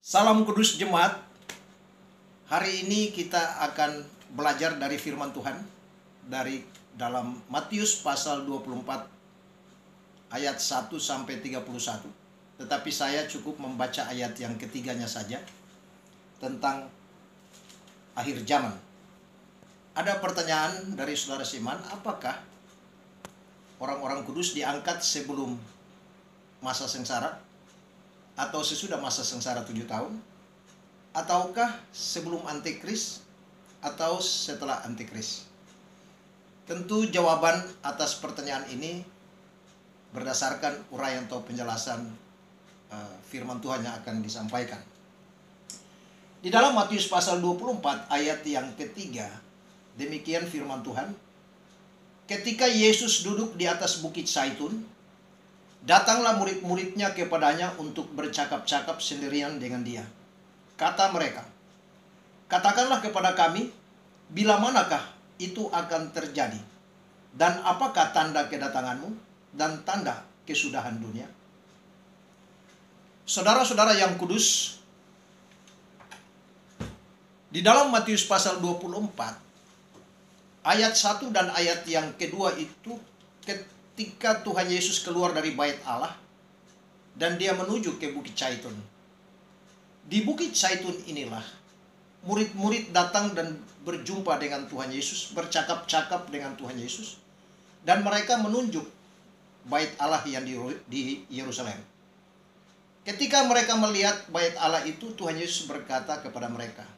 Salam Kudus Jemaat. Hari ini kita akan belajar dari firman Tuhan dari dalam Matius pasal 24 ayat 1 sampai 31. Tetapi saya cukup membaca ayat yang ketiganya saja tentang akhir zaman. Ada pertanyaan dari saudara Siman, apakah orang-orang kudus diangkat sebelum masa sengsara? Atau sesudah masa sengsara 7 tahun? Ataukah sebelum antikris? Atau setelah antikris? Tentu jawaban atas pertanyaan ini berdasarkan uraian atau penjelasan firman Tuhan yang akan disampaikan. Di dalam Matius pasal 24 ayat yang ketiga, demikian firman Tuhan. Ketika Yesus duduk di atas bukit Zaitun, datanglah murid-muridnya kepadanya untuk bercakap-cakap sendirian dengan dia. Kata mereka, katakanlah kepada kami, bila manakah itu akan terjadi? Dan apakah tanda kedatanganmu dan tanda kesudahan dunia? Saudara-saudara yang kudus, di dalam Matius pasal 24, ayat 1 dan ayat yang kedua itu ketika Tuhan Yesus keluar dari bait Allah dan dia menuju ke Bukit Zaitun. Di Bukit Zaitun inilah murid-murid datang dan berjumpa dengan Tuhan Yesus, bercakap-cakap dengan Tuhan Yesus, dan mereka menunjuk bait Allah yang di Yerusalem. Ketika mereka melihat bait Allah itu, Tuhan Yesus berkata kepada mereka,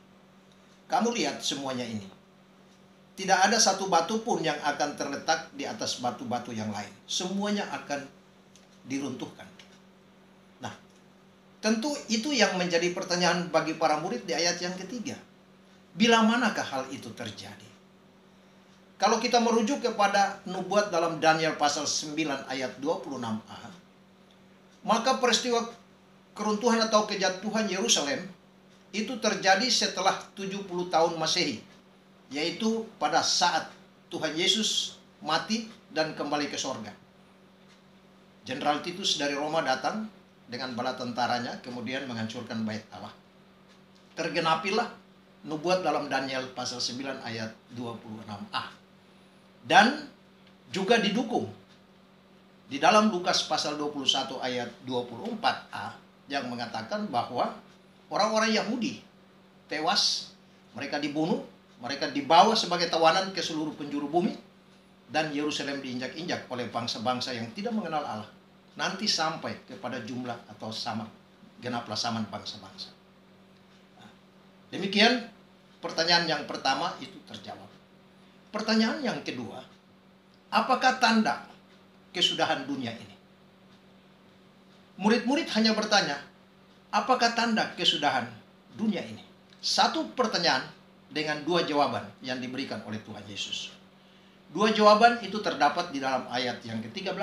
"Kamu lihat semuanya ini. Tidak ada satu batu pun yang akan terletak di atas batu-batu yang lain. Semuanya akan diruntuhkan." Nah, tentu itu yang menjadi pertanyaan bagi para murid di ayat yang ketiga. Bila manakah hal itu terjadi? Kalau kita merujuk kepada nubuat dalam Daniel pasal 9 ayat 26a, maka peristiwa keruntuhan atau kejatuhan Yerusalem itu terjadi setelah 70 tahun Masehi. Yaitu pada saat Tuhan Yesus mati dan kembali ke sorga. Jenderal Titus dari Roma datang dengan bala tentaranya, kemudian menghancurkan bait Allah. Tergenapilah nubuat dalam Daniel pasal 9 ayat 26a. Dan juga didukung di dalam Lukas pasal 21 ayat 24a yang mengatakan bahwa orang-orang Yahudi tewas, mereka dibunuh, mereka dibawa sebagai tawanan ke seluruh penjuru bumi, dan Yerusalem diinjak-injak oleh bangsa-bangsa yang tidak mengenal Allah. Nanti sampai kepada jumlah atau sama, genaplah zaman bangsa-bangsa. Nah, demikian pertanyaan yang pertama itu terjawab. Pertanyaan yang kedua, apakah tanda kesudahan dunia ini? Murid-murid hanya bertanya, apakah tanda kesudahan dunia ini? Satu pertanyaan dengan dua jawaban yang diberikan oleh Tuhan Yesus. Dua jawaban itu terdapat di dalam ayat yang ke-13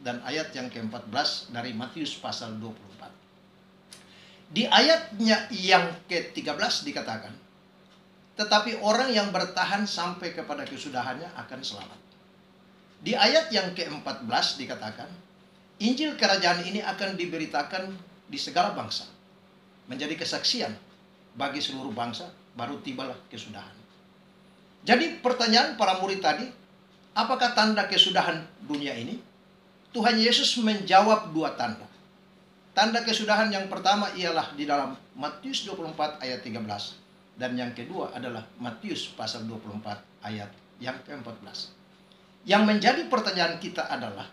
dan ayat yang ke-14 dari Matius pasal 24. Di ayatnya yang ke-13 dikatakan, tetapi orang yang bertahan sampai kepada kesudahannya akan selamat. Di ayat yang ke-14 dikatakan, Injil kerajaan ini akan diberitakan di segala bangsa, menjadi kesaksian bagi seluruh bangsa, baru tibalah kesudahan. Jadi pertanyaan para murid tadi, apakah tanda kesudahan dunia ini? Tuhan Yesus menjawab dua tanda. Tanda kesudahan yang pertama ialah di dalam Matius 24 ayat 13. Dan yang kedua adalah Matius pasal 24 ayat yang ke-14. Yang menjadi pertanyaan kita adalah,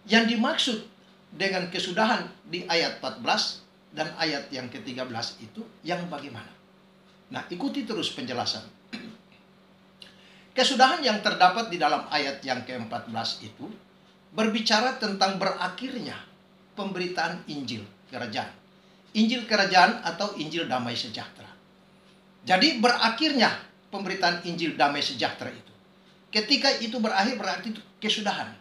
yang dimaksud dengan kesudahan di ayat 14 dan ayat yang ke-13 itu yang bagaimana? Nah, ikuti terus penjelasan. Kesudahan yang terdapat di dalam ayat yang ke-14 itu berbicara tentang berakhirnya pemberitaan Injil Kerajaan. Injil Kerajaan atau Injil Damai Sejahtera. Jadi berakhirnya pemberitaan Injil Damai Sejahtera itu. Ketika itu berakhir berarti itu kesudahan.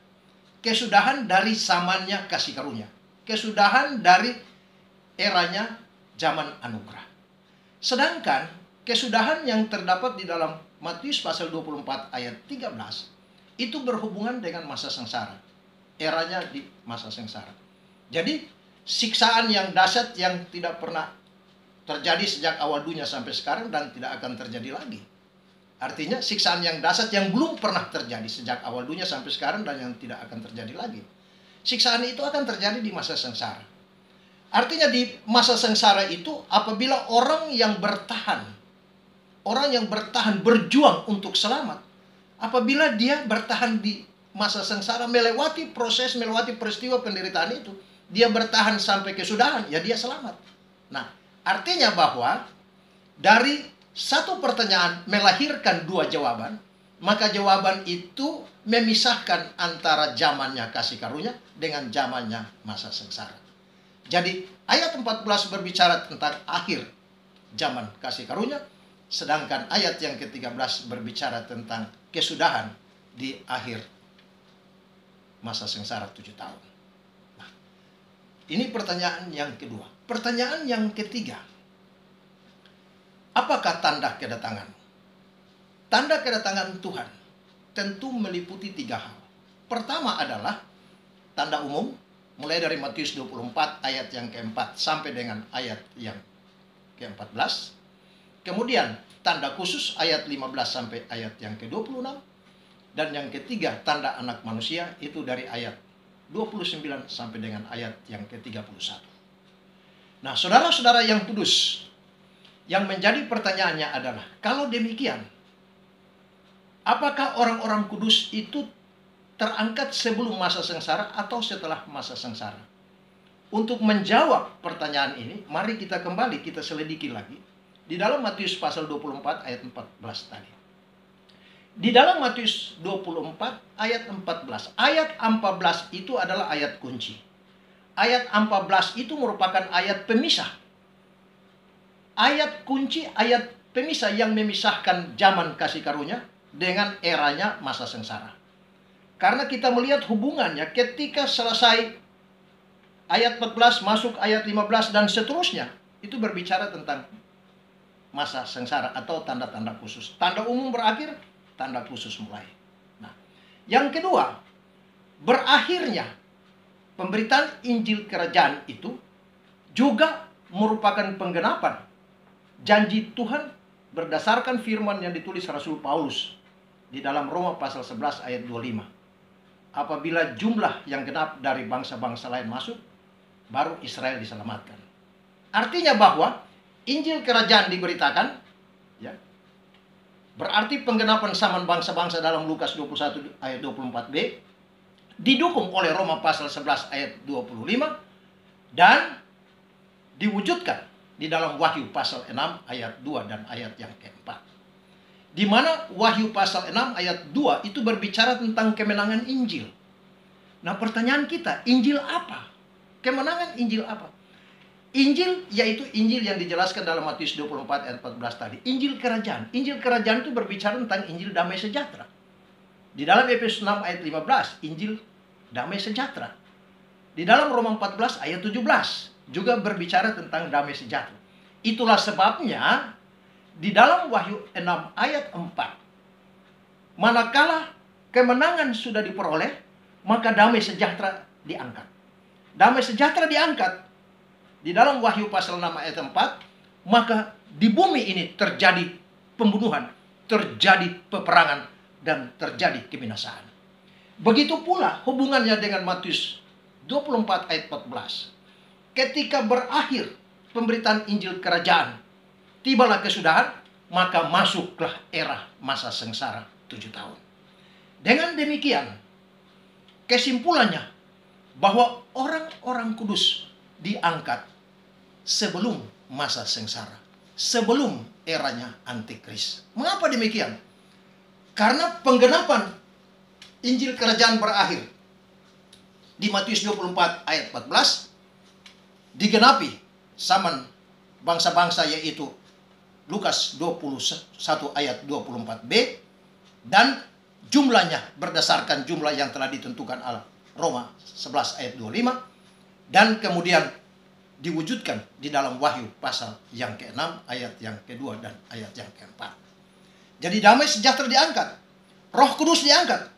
Kesudahan dari zamannya kasih karunia. Kesudahan dari eranya zaman anugerah. Sedangkan kesudahan yang terdapat di dalam Matius pasal 24 ayat 13 itu berhubungan dengan masa sengsara. Eranya di masa sengsara. Jadi siksaan yang dahsyat yang tidak pernah terjadi sejak awal dunia sampai sekarang dan tidak akan terjadi lagi. Artinya siksaan yang dahsyat yang belum pernah terjadi sejak awal dunia sampai sekarang dan yang tidak akan terjadi lagi. Siksaan itu akan terjadi di masa sengsara. Artinya di masa sengsara itu apabila orang yang bertahan berjuang untuk selamat, apabila dia bertahan di masa sengsara, melewati peristiwa penderitaan itu, dia bertahan sampai kesudahan, ya dia selamat. Nah, artinya bahwa dari satu pertanyaan melahirkan dua jawaban, maka jawaban itu memisahkan antara zamannya kasih karunia dengan zamannya masa sengsara. Jadi ayat 14 berbicara tentang akhir zaman kasih karunia, sedangkan ayat yang ke-13 berbicara tentang kesudahan di akhir masa sengsara 7 tahun. Nah, ini pertanyaan yang kedua. Pertanyaan yang ketiga, apakah tanda kedatangan? Tanda kedatangan Tuhan tentu meliputi 3 hal. Pertama adalah tanda umum, mulai dari Matius 24 ayat yang keempat sampai dengan ayat yang ke-14. Kemudian tanda khusus ayat 15 sampai ayat yang ke-26. Dan yang ketiga tanda anak manusia itu dari ayat 29 sampai dengan ayat yang ke-31. Nah, saudara-saudara yang kudus, yang menjadi pertanyaannya adalah, kalau demikian, apakah orang-orang kudus itu terangkat sebelum masa sengsara atau setelah masa sengsara? Untuk menjawab pertanyaan ini, mari kita kembali, kita selidiki lagi di dalam Matius pasal 24 ayat 14 tadi. Di dalam Matius 24 ayat 14. Ayat 14 itu adalah ayat kunci. Ayat 14 itu merupakan ayat pemisah. Ayat kunci, ayat pemisah yang memisahkan zaman kasih karunia dengan eranya masa sengsara. Karena kita melihat hubungannya ketika selesai ayat 14 masuk ayat 15 dan seterusnya, itu berbicara tentang masa sengsara atau tanda-tanda khusus. Tanda umum berakhir, tanda khusus mulai. Nah, yang kedua, berakhirnya pemberitaan Injil Kerajaan itu juga merupakan penggenapan janji Tuhan berdasarkan firman yang ditulis Rasul Paulus di dalam Roma pasal 11 ayat 25. Apabila jumlah yang genap dari bangsa-bangsa lain masuk, baru Israel diselamatkan. Artinya bahwa Injil Kerajaan diberitakan, ya, berarti penggenapan zaman bangsa-bangsa dalam Lukas 21 ayat 24b didukung oleh Roma pasal 11 ayat 25 dan diwujudkan di dalam Wahyu pasal 6 ayat 2 dan ayat yang keempat. Di mana Wahyu pasal 6 ayat 2 itu berbicara tentang kemenangan Injil. Nah, pertanyaan kita, Injil apa? Kemenangan Injil apa? Injil yaitu Injil yang dijelaskan dalam Matius 24 ayat 14 tadi. Injil Kerajaan. Injil Kerajaan itu berbicara tentang Injil damai sejahtera. Di dalam Efesus 6 ayat 15, Injil damai sejahtera. Di dalam Roma 14 ayat 17 juga berbicara tentang damai sejahtera. Itulah sebabnya di dalam Wahyu 6 ayat 4, manakala kemenangan sudah diperoleh, maka damai sejahtera diangkat. Damai sejahtera diangkat di dalam Wahyu pasal 6 ayat 4, maka di bumi ini terjadi pembunuhan, terjadi peperangan, dan terjadi kebinasaan. Begitu pula hubungannya dengan Matius 24 ayat 14. Ketika berakhir pemberitaan Injil Kerajaan, tibalah kesudahan, maka masuklah era masa sengsara 7 tahun. Dengan demikian, kesimpulannya bahwa orang-orang kudus diangkat sebelum masa sengsara, sebelum eranya antikris. Mengapa demikian? Karena penggenapan Injil Kerajaan berakhir di Matius 24 ayat 14 digenapi zaman bangsa-bangsa, yaitu Lukas 21 ayat 24b, dan jumlahnya berdasarkan jumlah yang telah ditentukan Allah, Roma 11 ayat 25, dan kemudian diwujudkan di dalam Wahyu pasal yang ke-6 ayat yang kedua dan ayat yang keempat. Jadi damai sejahtera diangkat, Roh Kudus diangkat,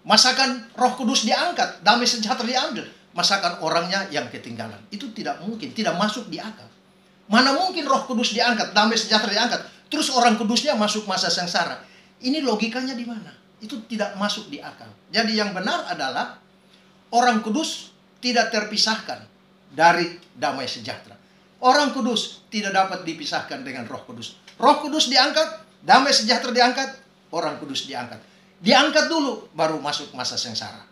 masakan Roh Kudus diangkat, damai sejahtera diambil, masakan orangnya yang ketinggalan. Itu tidak mungkin, tidak masuk di akal. Mana mungkin Roh Kudus diangkat, damai sejahtera diangkat, terus orang kudusnya masuk masa sengsara. Ini logikanya di mana? Itu tidak masuk di akal. Jadi yang benar adalah orang kudus tidak terpisahkan dari damai sejahtera. Orang kudus tidak dapat dipisahkan dengan Roh Kudus. Roh Kudus diangkat, damai sejahtera diangkat, orang kudus diangkat. Diangkat dulu, baru masuk masa sengsara.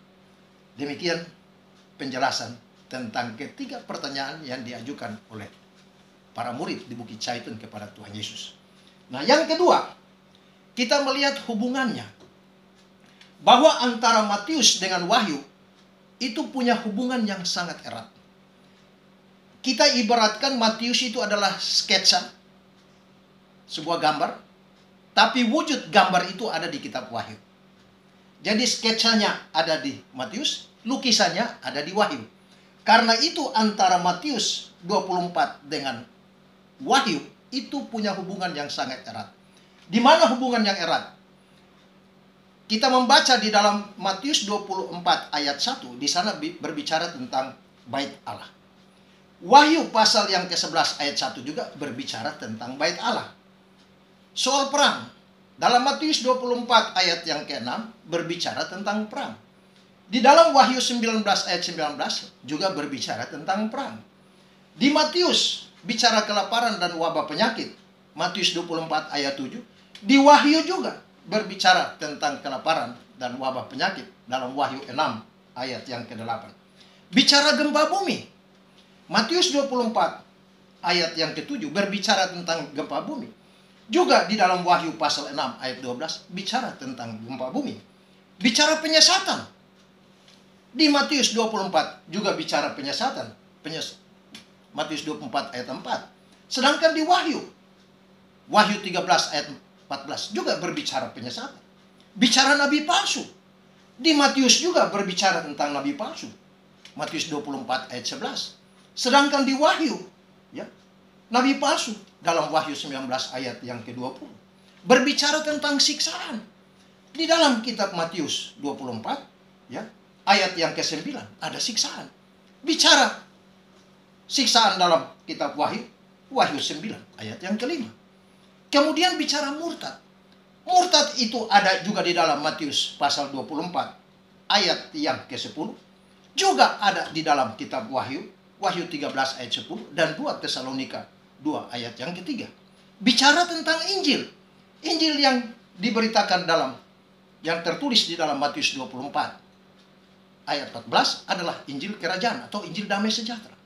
Demikian penjelasan tentang ketiga pertanyaan yang diajukan oleh para murid di Bukit Zaitun kepada Tuhan Yesus. Nah, yang kedua, kita melihat hubungannya. Bahwa antara Matius dengan Wahyu itu punya hubungan yang sangat erat. Kita ibaratkan Matius itu adalah sketsa, sebuah gambar, tapi wujud gambar itu ada di kitab Wahyu. Jadi sketsanya ada di Matius, lukisannya ada di Wahyu. Karena itu antara Matius 24 dengan Wahyu itu punya hubungan yang sangat erat. Di mana hubungan yang erat? Kita membaca di dalam Matius 24 ayat 1, di sana berbicara tentang bait Allah. Wahyu pasal yang ke-11 ayat 1 juga berbicara tentang bait Allah. Soal perang, dalam Matius 24 ayat yang ke-6 berbicara tentang perang. Di dalam Wahyu 19 ayat 19 juga berbicara tentang perang. Di Matius bicara kelaparan dan wabah penyakit, Matius 24 ayat 7. Di Wahyu juga berbicara tentang kelaparan dan wabah penyakit dalam Wahyu 6 ayat yang ke-8. Bicara gempa bumi, Matius 24 ayat yang ke-7 berbicara tentang gempa bumi. Juga di dalam Wahyu pasal 6 ayat 12 bicara tentang gempa bumi. Bicara penyesatan. Di Matius 24 juga bicara penyesatan. Matius 24 ayat 4. Sedangkan di Wahyu 13 ayat 14 juga berbicara penyesatan. Bicara nabi palsu. Di Matius juga berbicara tentang nabi palsu. Matius 24 ayat 11. Sedangkan di Wahyu, ya, nabi palsu dalam Wahyu 19 ayat yang ke-20 berbicara tentang siksaan. Di dalam kitab Matius 24, ya, ayat yang ke-9 ada siksaan. Bicara siksaan dalam kitab Wahyu 9 ayat yang ke-5. Kemudian bicara murtad. Murtad itu ada juga di dalam Matius pasal 24 ayat yang ke-10. Juga ada di dalam kitab Wahyu 13 ayat 10 dan 2 Tesalonika 2 ayat yang ke-3. Bicara tentang Injil. Injil yang diberitakan yang tertulis di dalam Matius 24 ayat 14 adalah Injil kerajaan atau Injil damai sejahtera.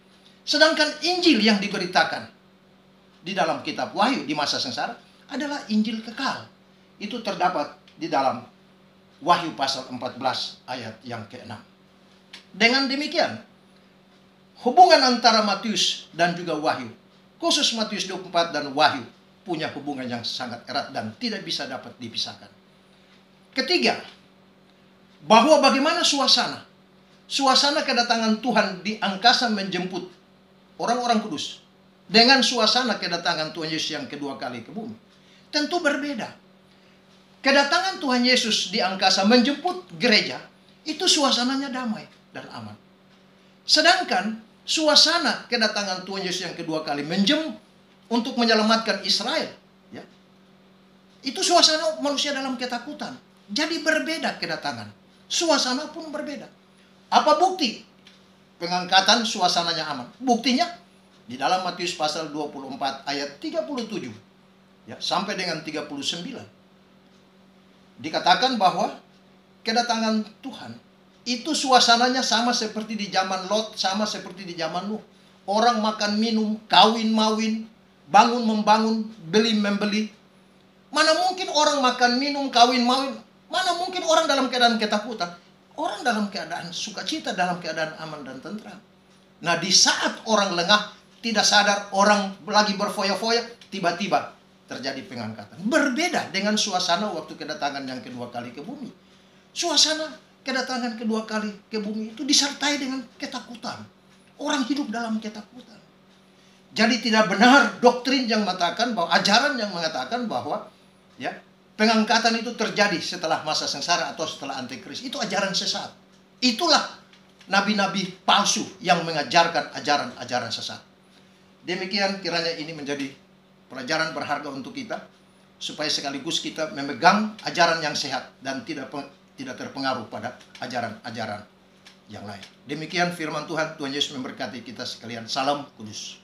Sedangkan Injil yang diberitakan di dalam kitab Wahyu di masa sengsara adalah Injil kekal. Itu terdapat di dalam Wahyu pasal 14 ayat yang ke-6. Dengan demikian, hubungan antara Matius dan juga Wahyu, khusus Matius 24 dan Wahyu, punya hubungan yang sangat erat dan tidak bisa dapat dipisahkan. Ketiga, bahwa bagaimana suasana kedatangan Tuhan di angkasa menjemput orang-orang kudus dengan suasana kedatangan Tuhan Yesus yang kedua kali ke bumi tentu berbeda. Kedatangan Tuhan Yesus di angkasa menjemput gereja itu suasananya damai dan aman. Sedangkan suasana kedatangan Tuhan Yesus yang kedua kali untuk menyelamatkan Israel, ya, itu suasana manusia dalam ketakutan. Jadi berbeda kedatangan. Suasana pun berbeda. Apa bukti pengangkatan suasananya aman? Buktinya di dalam Matius pasal 24 ayat 37 ya, sampai dengan 39. Dikatakan bahwa kedatangan Tuhan itu suasananya sama seperti di zaman Lot, sama seperti di zaman Nuh. Orang makan minum, kawin mawin, bangun membangun, beli membeli. Mana mungkin orang makan minum, kawin mawin? Mana mungkin orang dalam keadaan ketakutan? Orang dalam keadaan sukacita, dalam keadaan aman dan tentram. Nah, di saat orang lengah, tidak sadar, orang lagi berfoya-foya, tiba-tiba terjadi pengangkatan. Berbeda dengan suasana waktu kedatangan yang kedua kali ke bumi. Suasana kedatangan kedua kali ke bumi itu disertai dengan ketakutan. Orang hidup dalam ketakutan. Jadi tidak benar doktrin yang mengatakan bahwa, ajaran yang mengatakan bahwa ya, pengangkatan itu terjadi setelah masa sengsara atau setelah antikris. Itu ajaran sesat. Itulah nabi-nabi palsu yang mengajarkan ajaran-ajaran sesat. Demikian kiranya ini menjadi pelajaran berharga untuk kita, supaya sekaligus kita memegang ajaran yang sehat dan tidak terpengaruh pada ajaran-ajaran yang lain. Demikian firman Tuhan. Tuhan Yesus memberkati kita sekalian. Salam kudus.